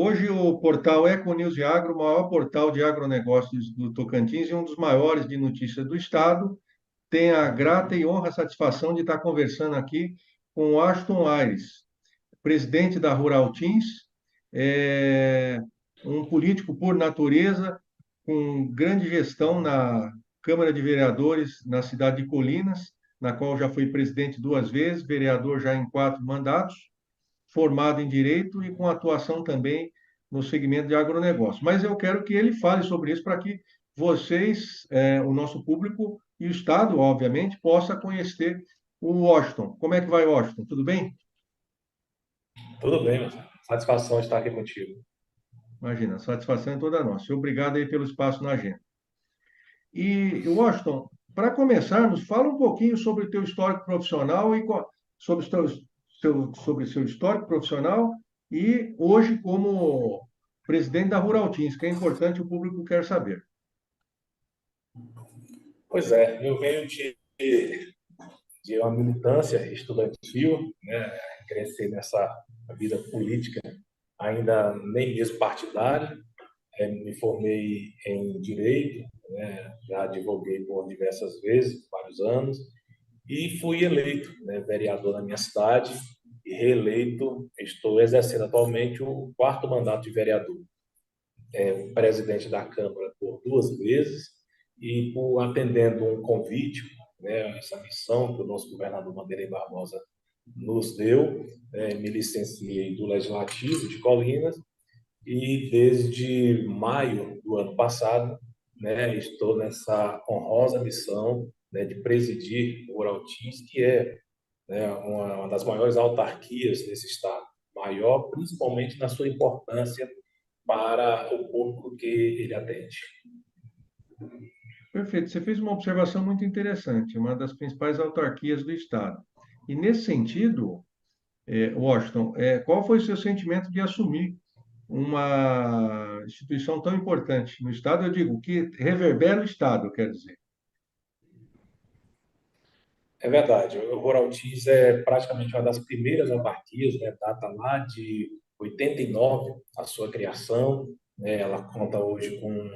Hoje o portal Econews e Agro, o maior portal de agronegócios do Tocantins e um dos maiores de notícias do estado, tem a grata e honra satisfação de estar conversando aqui com o Ashton Aires, presidente da Rural Teams, é um político por natureza, com grande gestão na Câmara de Vereadores na cidade de Colinas, na qual já foi presidente duas vezes, vereador já em quatro mandatos, formado em Direito e com atuação também no segmento de agronegócio. Mas eu quero que ele fale sobre isso para que vocês, o nosso público e o Estado, obviamente, possa conhecer o Washington. Como é que vai, Washington? Tudo bem? Tudo bem, mas satisfação estar aqui contigo. Imagina, a satisfação é toda nossa. Obrigado aí pelo espaço na agenda. E, Washington, para começarmos, fala um pouquinho sobre o teu histórico profissional e sobre sobre seu histórico profissional e hoje como presidente da Rural Teams, que é importante, o público quer saber. Pois é, eu venho de uma militância estudantil, né, crescer nessa vida política, ainda nem mesmo partidária. Me formei em Direito, né, já advoguei por diversas vezes, vários anos, e fui eleito, né, vereador na minha cidade e reeleito. Estou exercendo atualmente o quarto mandato de vereador. Presidente da Câmara por duas vezes e por atendendo um convite, né, essa missão que o nosso governador Vanderlei Barbosa nos deu, me licenciei do Legislativo de Colinas e desde maio do ano passado, né, estou nessa honrosa missão, né, de presidir o Uraltins, que é, né, uma das maiores autarquias desse estado, maior principalmente na sua importância para o público que ele atende. Perfeito. Você fez uma observação muito interessante, uma das principais autarquias do Estado. E nesse sentido, Washington, qual foi o seu sentimento de assumir uma instituição tão importante no Estado? Eu digo que reverbera o Estado, quer dizer. É verdade, o Ruraltis é praticamente uma das primeiras autarquias, né, data lá de 89, a sua criação, né, ela conta hoje com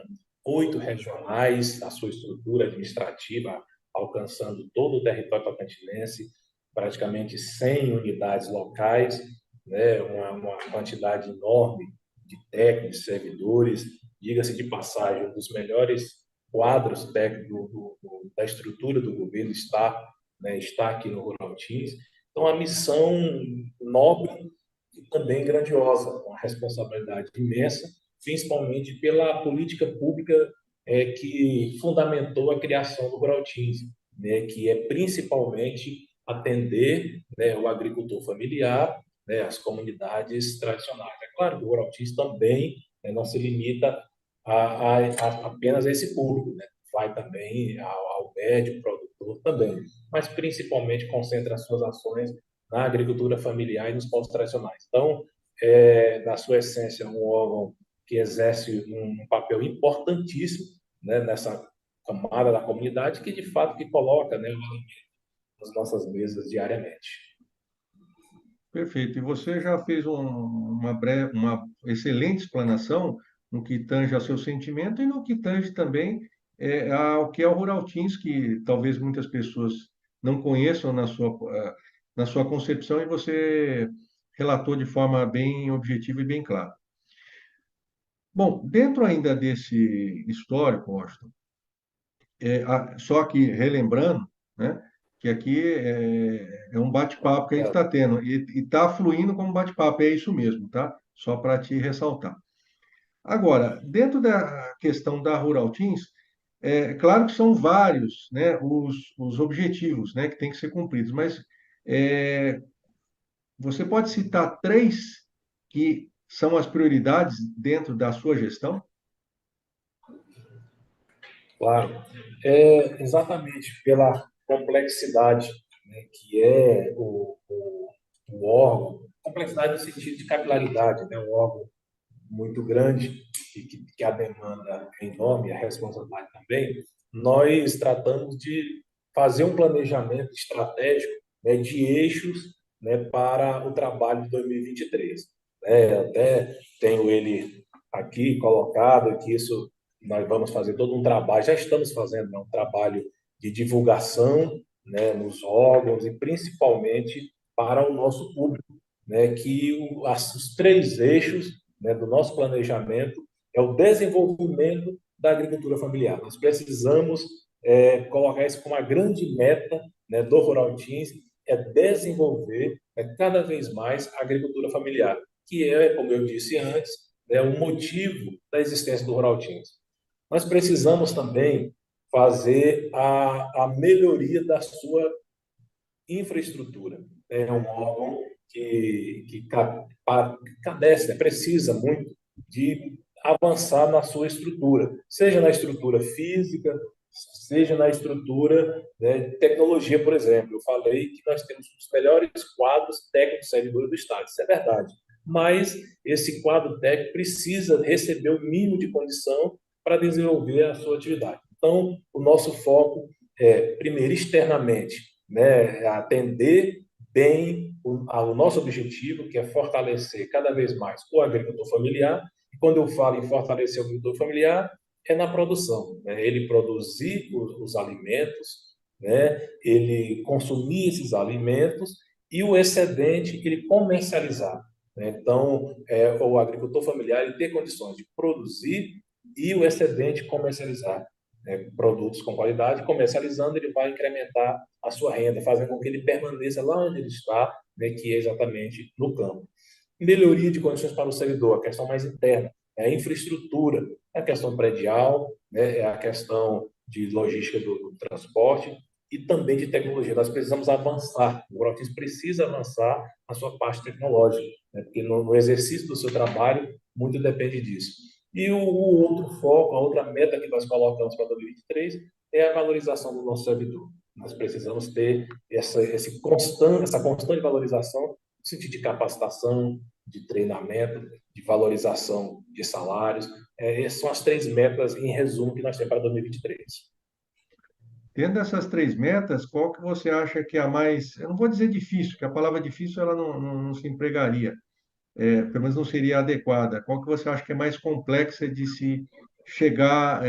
8 regionais, a sua estrutura administrativa alcançando todo o território tocantinense, praticamente 100 unidades locais, né, uma quantidade enorme de técnicos, servidores, diga-se de passagem, um dos melhores quadros técnicos da estrutura do governo está, né, está aqui no Rural Teams. Então, a missão nobre e também grandiosa, uma responsabilidade imensa, principalmente pela política pública que fundamentou a criação do Rural Teams, né, que é principalmente atender, né, o agricultor familiar, né, as comunidades tradicionais. É claro que o Rural Teams também, né, não se limita a apenas esse público, né? Vai também ao médio produtor também, mas principalmente concentra as suas ações na agricultura familiar e nos povos tradicionais. Então, na sua essência, um órgão que exerce um papel importantíssimo, né, nessa camada da comunidade que de fato que coloca, né, nas nossas mesas diariamente. Perfeito. E você já fez uma excelente explanação no que tange ao seu sentimento e no que tange também ao que é o Rural Teams, que talvez muitas pessoas não conheçam na sua concepção, e você relatou de forma bem objetiva e bem clara. Bom, dentro ainda desse histórico, Washington, só que relembrando, né, que aqui é um bate-papo que a gente está tendo e está fluindo como bate-papo, é isso mesmo, tá? Só para te ressaltar. Agora, dentro da questão da Rural Teams, é claro que são vários, né, os objetivos, né, que têm que ser cumpridos, mas é, você pode citar três que são as prioridades dentro da sua gestão? Claro, exatamente pela complexidade, né, que é o órgão, complexidade no sentido de capilaridade, né, um órgão muito grande e que a demanda é enorme, a responsabilidade também. Nós tratamos de fazer um planejamento estratégico, né, de eixos, né, para o trabalho de 2023. né? Eu até tenho ele aqui colocado, que isso nós vamos fazer todo um trabalho, já estamos fazendo, né, um trabalho de divulgação, né, nos órgãos e principalmente para o nosso público, né, que os três eixos, né, do nosso planejamento é o desenvolvimento da agricultura familiar. Nós precisamos colocar isso como uma grande meta, né, do Rural Teams, é desenvolver, cada vez mais a agricultura familiar, que é, como eu disse antes, o motivo da existência do Rural Teams. Nós precisamos também fazer a melhoria da sua infraestrutura. É um órgão que cadece, né, precisa muito de avançar na sua estrutura, seja na estrutura física, seja na estrutura, né, de tecnologia, por exemplo. Eu falei que nós temos os melhores quadros técnicos servidores do Estado, isso é verdade. Mas esse quadro técnico precisa receber o mínimo de condição para desenvolver a sua atividade. Então, o nosso foco é, primeiro, externamente, né, atender bem ao nosso objetivo, que é fortalecer cada vez mais o agricultor familiar. E quando eu falo em fortalecer o agricultor familiar, é na produção, né? Ele produzir os alimentos, né? Ele consumir esses alimentos e o excedente ele comercializar, né? Então, o agricultor familiar ele ter condições de produzir e o excedente comercializar, né, produtos com qualidade, comercializando, ele vai incrementar a sua renda, fazendo com que ele permaneça lá onde ele está, né, que é exatamente no campo. Melhoria de condições para o servidor, a questão mais interna, é a infraestrutura, é a questão predial, né, é a questão de logística do transporte e também de tecnologia. Nós precisamos avançar, o Grotis precisa avançar na sua parte tecnológica, né, porque no exercício do seu trabalho, muito depende disso. E o outro foco, a outra meta que nós colocamos para 2023 é a valorização do nosso servidor. Nós precisamos ter essa constante valorização no sentido de capacitação, de treinamento, de valorização de salários. Essas são as três metas, em resumo, que nós temos para 2023. Tendo essas três metas, qual que você acha que é a mais, eu não vou dizer difícil, que a palavra difícil ela não se empregaria, pelo menos não seria adequada. Qual que você acha que é mais complexa de se chegar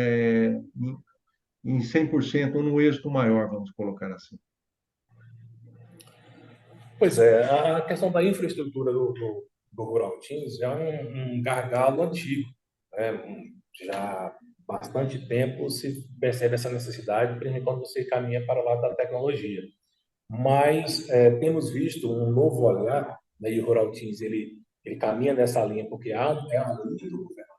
em 100% ou no êxito maior, vamos colocar assim? Pois é, a questão da infraestrutura do Rural Teams é um gargalo antigo, né? Já há bastante tempo se percebe essa necessidade, principalmente quando você caminha para o lado da tecnologia. Mas temos visto um novo olhar, né, e o Rural Teams ele caminha nessa linha porque é uma linha do governo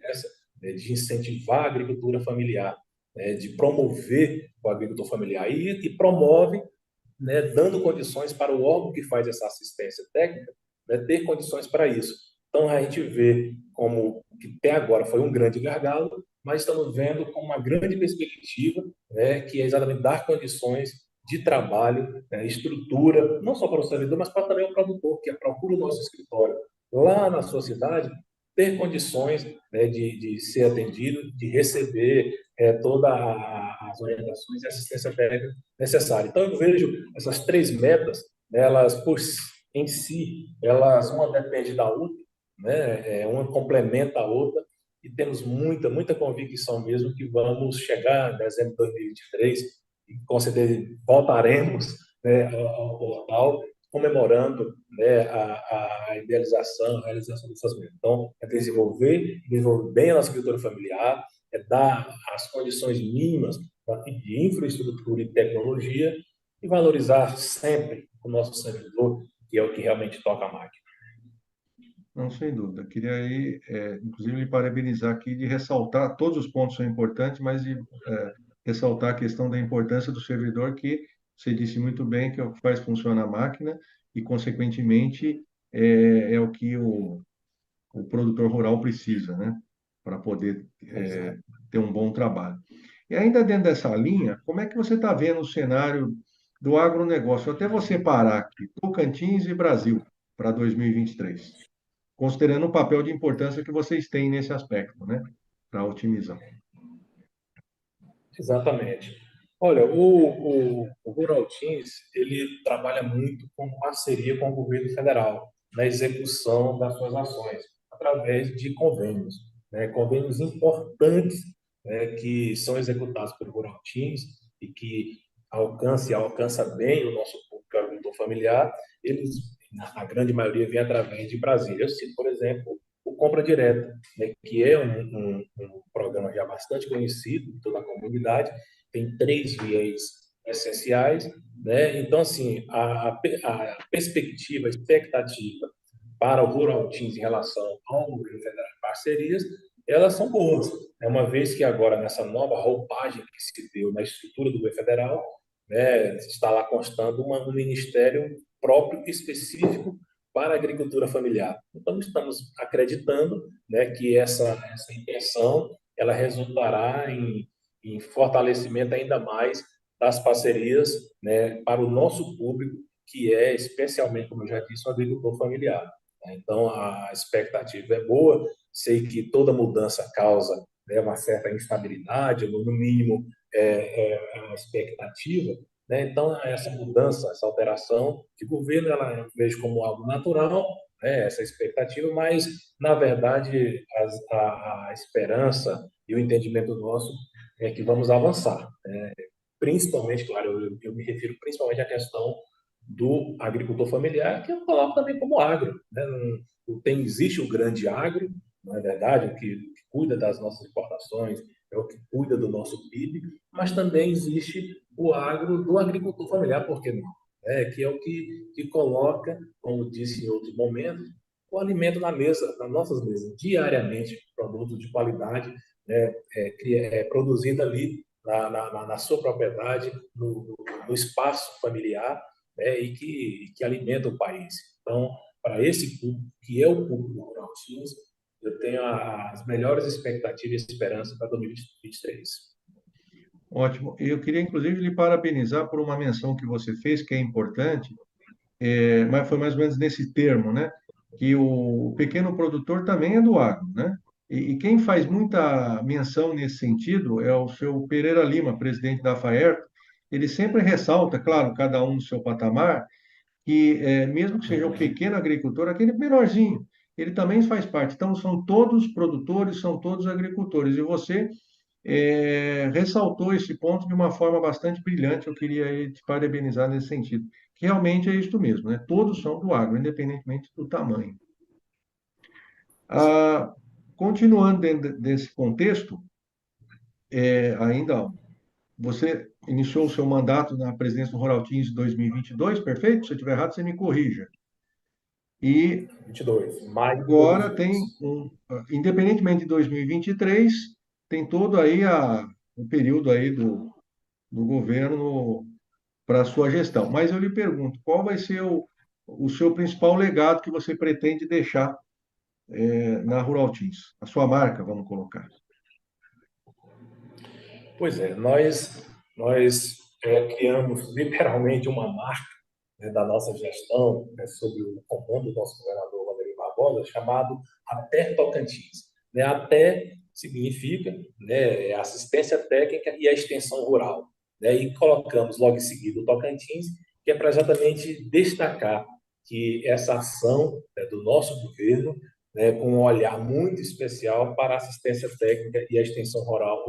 essa, né, de incentivar a agricultura familiar, né, de promover o agricultor familiar e promove, né, dando condições para o órgão que faz essa assistência técnica, né, ter condições para isso. Então a gente vê como que até agora foi um grande gargalo, mas estamos vendo como uma grande perspectiva, né, que é exatamente dar condições de trabalho, né, estrutura, não só para o servidor, mas para também o produtor, que procura o nosso escritório lá na sua cidade, ter condições, né, de ser atendido, de receber todas as orientações e assistência técnica necessária. Então, eu vejo essas três metas, elas por em si, elas uma depende da outra, né? Uma complementa a outra e temos muita convicção mesmo que vamos chegar em dezembro de 2023 e com certeza voltaremos, né, ao portal comemorando, né, a idealização, a realização dessas metas. Então, é desenvolver bem a nossa agricultura familiar, é dar as condições mínimas de infraestrutura e tecnologia e valorizar sempre o nosso servidor, que é o que realmente toca a máquina. Não, sem dúvida. Queria aí, inclusive, lhe parabenizar aqui de ressaltar, todos os pontos são importantes, mas de ressaltar a questão da importância do servidor, que você disse muito bem, que é o que faz funcionar a máquina e, consequentemente, é o que o produtor rural precisa, né? Para poder Exato. ter um bom trabalho. E ainda dentro dessa linha, como é que você está vendo o cenário do agronegócio, até você parar aqui, Tocantins e Brasil, para 2023, considerando o papel de importância que vocês têm nesse aspecto, né? Para otimizar. Exatamente. Olha, o Rural Teams, ele trabalha muito com parceria com o governo federal. na execução das suas ações, através de convênios, né? Convênios importantes, né, que são executados pelo Rural Teams e que alcança bem o nosso público agricultor familiar. Eles, na grande maioria, vêm através de Brasília. Eu cito, por exemplo, o Compra Direta, né, que é um programa já bastante conhecido de toda a comunidade, tem 3 viés essenciais, né? Então, assim, a perspectiva, a expectativa para o Rural Teams em relação ao governo federal de parcerias, elas são boas. É uma vez que agora, nessa nova roupagem que se deu na estrutura do governo federal, né, está lá constando um ministério próprio, específico para a agricultura familiar. Então, estamos acreditando, né, que essa intenção ela resultará em fortalecimento ainda mais das parcerias, né, para o nosso público, que é especialmente, como eu já disse, o agricultor familiar. Então, a expectativa é boa. Sei que toda mudança causa, né, uma certa instabilidade, no mínimo é uma expectativa. Né? Então, essa mudança, essa alteração de governo, ela eu vejo como algo natural, né, essa expectativa, mas, na verdade, a esperança e o entendimento nosso é que vamos avançar. Né? Principalmente, claro, eu me refiro principalmente à questão do agricultor familiar, que eu coloco também como agro. Né? Existe o grande agro, não é verdade, o que cuida das nossas exportações, é o que cuida do nosso PIB, mas também existe o agro do agricultor familiar, por que não? Que é o que coloca, como disse em outros momentos, o alimento na mesa, nas nossas mesas, diariamente, produto de qualidade, né, produzido ali na sua propriedade, no espaço familiar, né, e que alimenta o país. Então, para esse público, que é o público do Rural Teams, eu tenho as melhores expectativas e esperanças para 2023. Ótimo. Eu queria, inclusive, lhe parabenizar por uma menção que você fez, que é importante, mas foi mais ou menos nesse termo, né? Que o pequeno produtor também é do agro, né? E quem faz muita menção nesse sentido é o seu Pereira Lima, presidente da Faerto. Ele sempre ressalta, claro, cada um no seu patamar, que mesmo que seja o pequeno agricultor, aquele menorzinho, ele também faz parte. Então, são todos produtores, são todos agricultores. E você ressaltou esse ponto de uma forma bastante brilhante. Eu queria te parabenizar nesse sentido. Que realmente é isso mesmo, né? Todos são do agro, independentemente do tamanho. Ah, continuando dentro desse contexto, ainda você iniciou o seu mandato na presidência do Rural Teams em 2022, perfeito? Se eu estiver errado, você me corrija. E 22, maio de agora tem 2022. independentemente de 2023, tem todo aí o período aí do governo para a sua gestão. Mas eu lhe pergunto, qual vai ser o seu principal legado que você pretende deixar na Rural Teams? A sua marca, vamos colocar. Pois é, nós criamos literalmente uma marca, né, da nossa gestão, né, sob o comando do nosso governador Rodrigo Barbosa, chamado Até Tocantins. Né? Até significa, né, assistência técnica e a extensão rural. Né? E colocamos logo em seguida o Tocantins, que é para exatamente destacar que essa ação, né, do nosso governo, né, com um olhar muito especial para a assistência técnica e a extensão rural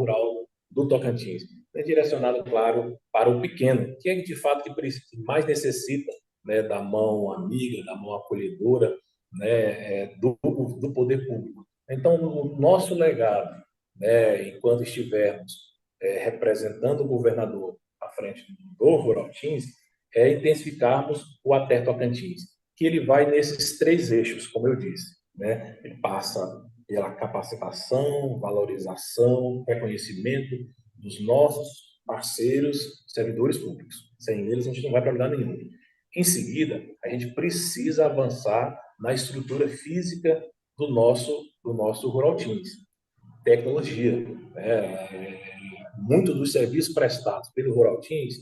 do Tocantins. É direcionado, claro, para o pequeno, que é de fato que mais necessita, né, da mão amiga, da mão acolhedora, né, do poder público. Então, o nosso legado, né, enquanto estivermos representando o governador à frente do Rural Teams, é intensificarmos o Até Tocantins, que ele vai nesses 3 eixos, como eu disse. Né? Ele passa pela capacitação, valorização, reconhecimento dos nossos parceiros servidores públicos. Sem eles, a gente não vai para lugar nenhum. Em seguida, a gente precisa avançar na estrutura física do nosso Rural Teams. Tecnologia. Muitos dos serviços prestados pelo Rural Teams,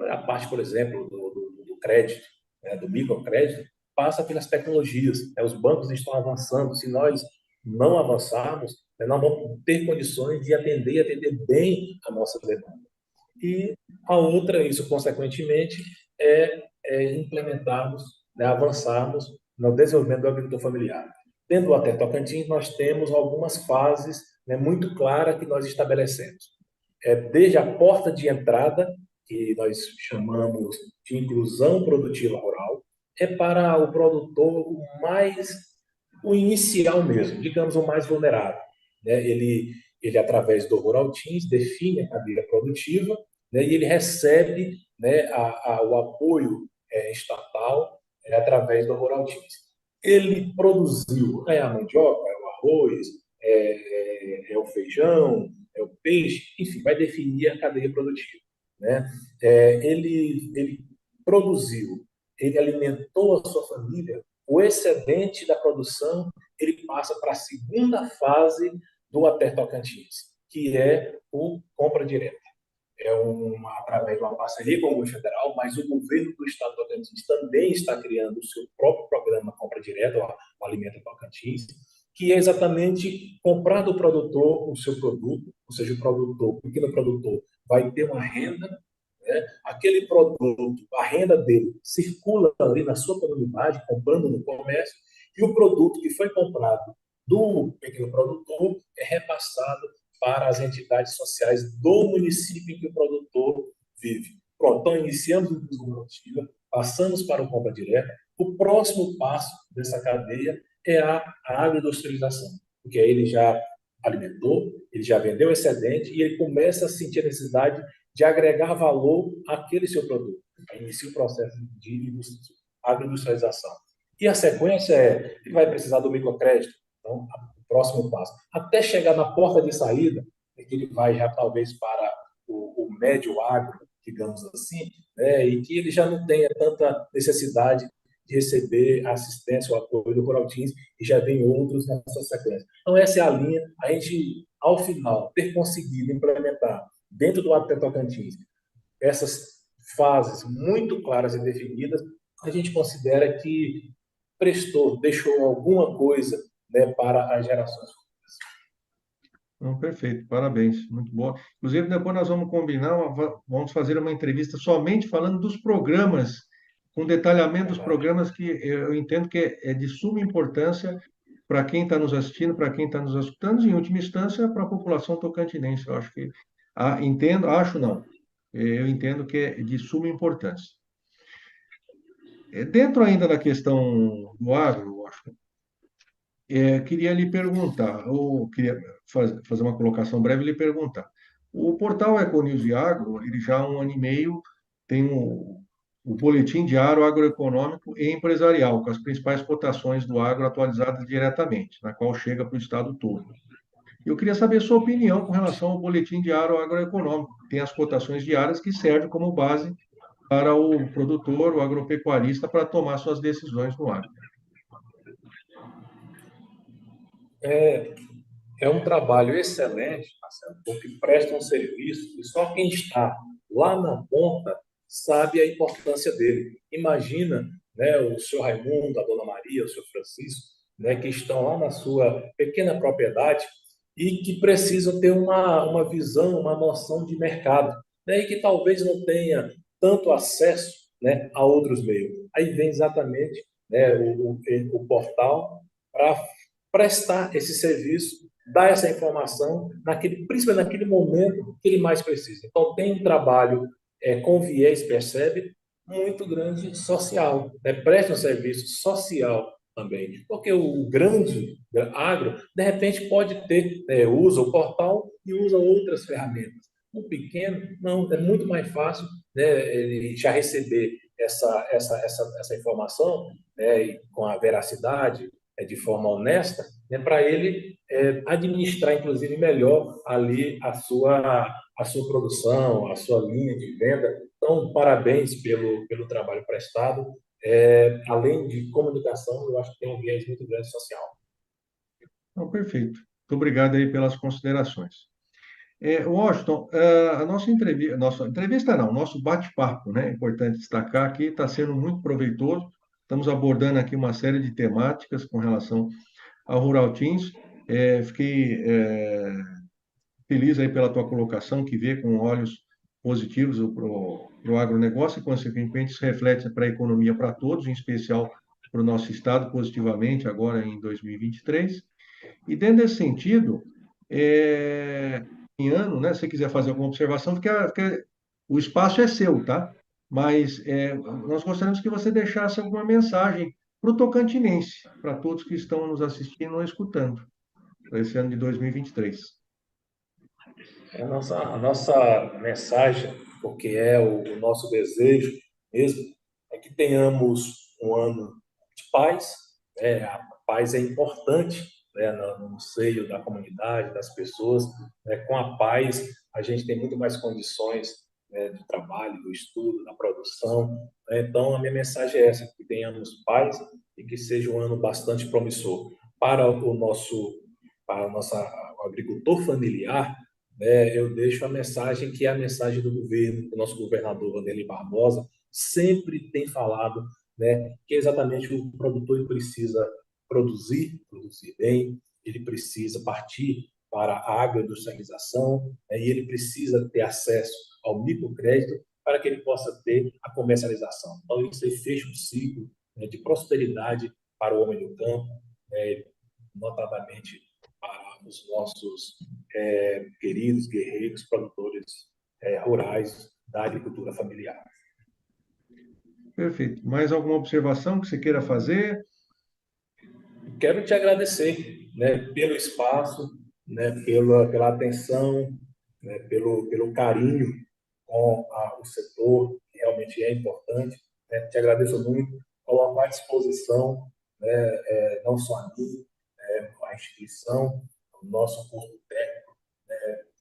a parte, por exemplo, do crédito, né, do microcrédito, passa pelas tecnologias. Né? Os bancos estão avançando. Se nós não avançarmos, né, não vamos ter condições de atender e atender bem a nossa demanda. E a outra, isso consequentemente, é implementarmos, né, avançarmos no desenvolvimento do agricultor familiar. Dentro do Ater Tocantins, nós temos algumas fases, né, muito claras que nós estabelecemos. Desde a porta de entrada, que nós chamamos de inclusão produtiva rural, é para o produtor o inicial mesmo, digamos, o mais vulnerável. Né? Através do Rural Teams, define a cadeia produtiva, né? E ele recebe, né, o apoio estatal através do Rural Teams. Ele produziu a mandioca, é o arroz, é o feijão, é o peixe, enfim, vai definir a cadeia produtiva. Né? Ele produziu, ele alimentou a sua família, o excedente da produção ele passa para a segunda fase do Ater Tocantins, que é o compra direta. Através de uma parceria com o governo federal, mas o governo do estado do Tocantins também está criando o seu próprio programa Compra Direta, o Alimento Tocantins, que é exatamente comprar do produtor o seu produto, ou seja, o pequeno produtor vai ter uma renda, né? Aquele produto, a renda dele circula ali na sua comunidade, comprando no comércio, e o produto que foi comprado do pequeno produtor é repassado para as entidades sociais do município em que o produtor vive. Pronto, então iniciamos o desenvolvimento, passamos para o compra direta. O próximo passo dessa cadeia é a agroindustrialização, porque aí ele já alimentou, ele já vendeu excedente e ele começa a sentir a necessidade de agregar valor àquele seu produto. Aí inicia o processo de agroindustrialização. E a sequência ele vai precisar do microcrédito. Então, o próximo passo. Até chegar na porta de saída, que ele vai já talvez para o médio agro, digamos assim, né, e que ele já não tenha tanta necessidade de receber a assistência, o apoio do Rural Teams, e já vem outros na sua sequência. Então, essa é a linha. A gente, ao final, ter conseguido implementar dentro do Ater Tocantins essas fases muito claras e definidas, a gente considera que prestou, deixou alguma coisa, né, para as gerações futuras. Não, perfeito, parabéns, muito bom. Inclusive, depois nós vamos combinar, vamos fazer uma entrevista somente falando dos programas, com detalhamento dos programas que eu entendo que é de suma importância para quem está nos assistindo, para quem está nos escutando, e, em última instância, para a população tocantinense. Eu acho que, entendo, acho não, eu entendo que é de suma importância. Dentro ainda da questão do agro, eu acho, queria lhe perguntar, ou queria fazer uma colocação breve e lhe perguntar. O portal Econews e Agro, ele já há um ano e meio tem o boletim diário agroeconômico e empresarial, com as principais cotações do agro atualizadas diretamente, na qual chega para o estado todo. Eu queria saber sua opinião com relação ao boletim diário agroeconômico, que tem as cotações diárias que servem como base para o produtor, o agropecuarista, para tomar suas decisões no agro. É um trabalho excelente, Marcelo, porque presta um serviço e só quem está lá na ponta sabe a importância dele. Imagina, né, o senhor Raimundo, a dona Maria, o senhor Francisco, né, que estão lá na sua pequena propriedade e que precisam ter uma visão, uma noção de mercado, né, e que talvez não tenha tanto acesso, né, a outros meios. Aí vem exatamente, né, o portal para prestar esse serviço, dar essa informação, principalmente naquele momento que ele mais precisa. Então, tem um trabalho com viés, percebe, muito grande social, né? Presta um serviço social também, porque o grande agro, de repente, pode ter, usa o portal e usa outras ferramentas. O pequeno, não, é muito mais fácil, né, ele já receber essa informação, né, com a veracidade, de forma honesta, né, para ele administrar, inclusive, melhor ali a sua produção, a sua linha de venda. Então, parabéns pelo trabalho prestado. Além de comunicação, eu acho que tem um viés muito grande social. Então, perfeito. Muito obrigado aí pelas considerações. Washington, a nossa entrevista não, nosso bate-papo, né? É importante destacar aqui, está sendo muito proveitoso. Estamos abordando aqui uma série de temáticas com relação ao Rural Teams. Fiquei feliz aí pela tua colocação, que vê com olhos positivos para o agronegócio e, consequentemente, isso reflete para a economia para todos, em especial para o nosso estado positivamente agora em 2023. E dentro desse sentido, em ano, né, se você quiser fazer alguma observação, porque o espaço é seu, tá? Mas nós gostaríamos que você deixasse alguma mensagem para o tocantinense, para todos que estão nos assistindo ou escutando, para esse ano de 2023. A nossa mensagem, porque é o nosso desejo mesmo, é que tenhamos um ano de paz. A paz é importante, né, no seio da comunidade, das pessoas. Né? Com a paz, a gente tem muito mais condições, né, do trabalho, do estudo, da produção. Né? Então, a minha mensagem é essa: que tenhamos paz e que seja um ano bastante promissor para para o nosso agricultor familiar. Eu deixo a mensagem que é a mensagem do governo, que o nosso governador Wanderlei Barbosa sempre tem falado, né, que é exatamente o produtor ele precisa produzir bem, ele precisa partir para a agroindustrialização, né, e ele precisa ter acesso ao microcrédito para que ele possa ter a comercialização. Então, isso aí fecha um ciclo, né, de prosperidade para o homem do campo, né, notadamente para os nossos queridos guerreiros produtores rurais da agricultura familiar. Perfeito. Mais alguma observação que você queira fazer? Quero te agradecer, né, pelo espaço, né, pela atenção, né, pelo carinho com o setor, que realmente é importante. Né? Te agradeço muito, coloco à disposição, né, não só a mim, a instituição, o nosso corpo técnico,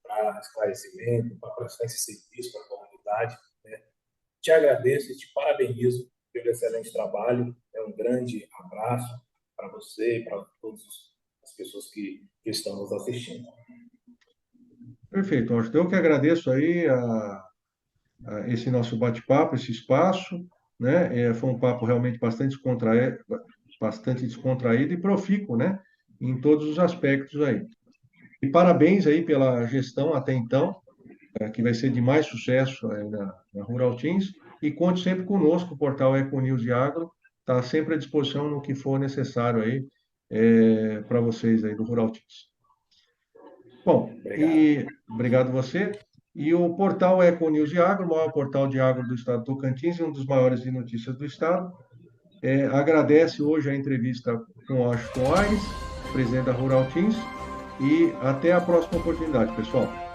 para esclarecimento, para prestar esse serviço para a comunidade. Né? Te agradeço e te parabenizo pelo excelente trabalho. Um grande abraço para você e para todas as pessoas que estão nos assistindo. Perfeito, Washington. Eu que agradeço aí a esse nosso bate-papo, esse espaço, né? Foi um papo realmente bastante descontraído e profícuo, né? Em todos os aspectos aí. E parabéns aí pela gestão até então, que vai ser de mais sucesso aí na Rural Teams. E conte sempre conosco, o portal Econews e Agro está sempre à disposição no que for necessário aí para vocês aí do Rural Teams. Bom, Obrigado. e obrigado você. E o portal Econews e Agro, o maior portal de agro do estado do Tocantins e um dos maiores de notícias do estado, agradece hoje a entrevista com o Washington Aires, presidente da Rural Teams, e até a próxima oportunidade, pessoal.